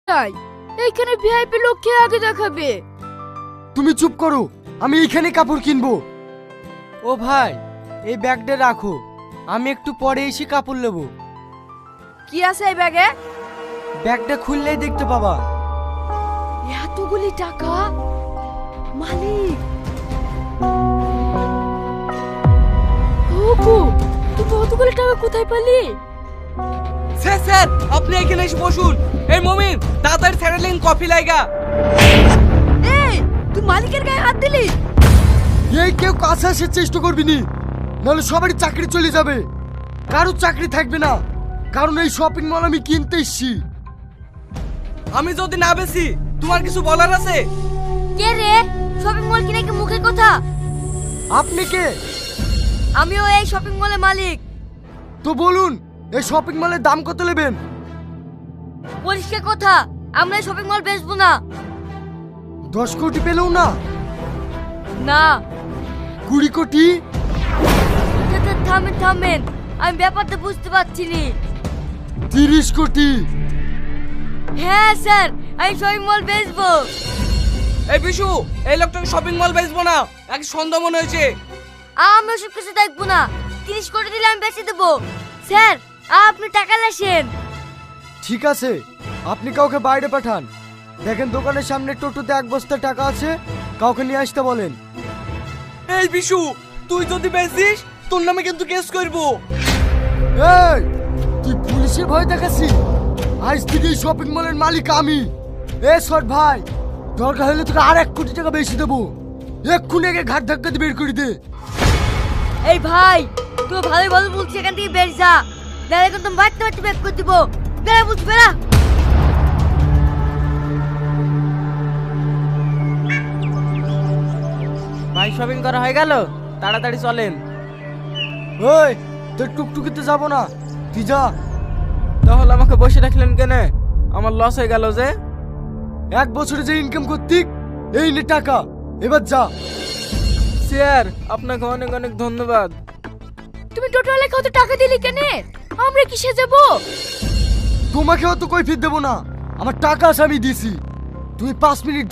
তাই এইখানে ভিআইপি লোক কে আগে দেখাবে? তুমি চুপ করো, আমি এইখানে কাপড় কিনবো। ও ভাই, এই ব্যাগটা রাখো, আমি একটু পরে এসে কাপড় নেবো। কি আছে এই ব্যাগে? ব্যাগটা খুললেই দেখতে পাবা। এতগুলি টাকা? মালিক ওগো, তুমি অতগুলি টাকা কোথায় পেলি? স্যার স্যার, আপনি এখানে এসে বসুন। এই মমিন, তাড়াতাড়ি স্যারেলিন কফি লাইগা। এই তুই মালিকের গায়ে হাত দিলি? এই কেউ কাছে আসার চেষ্টা করবি নি, নাহলে সবারই চাকরি চলে যাবে, কারো চাকরি থাকবে না। কারণ এই শপিং মল আমি কিনতে এসছি। আমি যদি না বেশি, তোমার কিছু বলার আছে? কে রে? শপিং মল কিনে কি মুখে কথা? আপনি কে? আমিও এই শপিং মলের মালিক। তো বলুন, এই শপিং মলের দাম কত নেবেন? পরিষ্কার কথা, আমরা এই শপিং মল বেচবো না। 10 কোটি পেলেও না? না। 20 কোটি? থামেন থামেন, আমি ব্যাপারটা বুঝতে পারছি নি। 30 কোটি? হ্যাঁ স্যার, আমি শপিং মল বেচবো। এই বিশু, এই লোকটাকে শপিং মল বেচবো না, এক সন্দেহ মনে হয়েছে। আমি ওসব কিছু দেখবো না। 30 কোটি দিলে আমি বেচে দেবো। স্যার, আপনি টাকা লাসেন। ঠিক আছে, আপনি কাউকে বাইরে পাঠান। দেখেন দোকানের সামনে টোটোতে 1 বস্তা টাকা আছে, কাউকে নিয়ে আসতে বলেন। এই বিশু, তুই যদি বেচিস, তোর নামে কিন্তু কেস করবো। এই, তুই পুলিশের ভয় দেখাচ্ছি? আজ থেকে এই শপিং মলের মালিক আমি। এ সর ভাই, দরকার হলে তোকে আর 1 কোটি টাকা বেশি দেবো। এক্ষুনি একে ঘাট ধাক্কা দিয়ে বের করে দে। এই ভাই, তুই ভালোই ভালো বলছিস, এখান থেকে বের যা। দাঁড়া কিন্তু বাড়তে বাড়তে ব্যাক করে দিব। দাঁড়া বলছি, বেড়া। ভাই, শপিং করা হয়ে গেল, তাড়াতাড়ি চলেন। ওই, তোর টুকটুকিতে যাবো না, তুই যা। তাহলে আমাকে বসে রাখলেন কেন? আমার লস হয়ে গেল যে। 1 বছরে যে ইনকাম করতিক, এই নে টাকা, এবার যা। স্যার, আপনাকে অনেক অনেক ধন্যবাদ। তুমি টোটালে কত টাকা দিলি কেন? আমরা কিসে যাব? তোমাকে অত কৈফিয়ত দেবো না, আমার টাকা আছে আমি দিছি। তুমি 5 মিনিট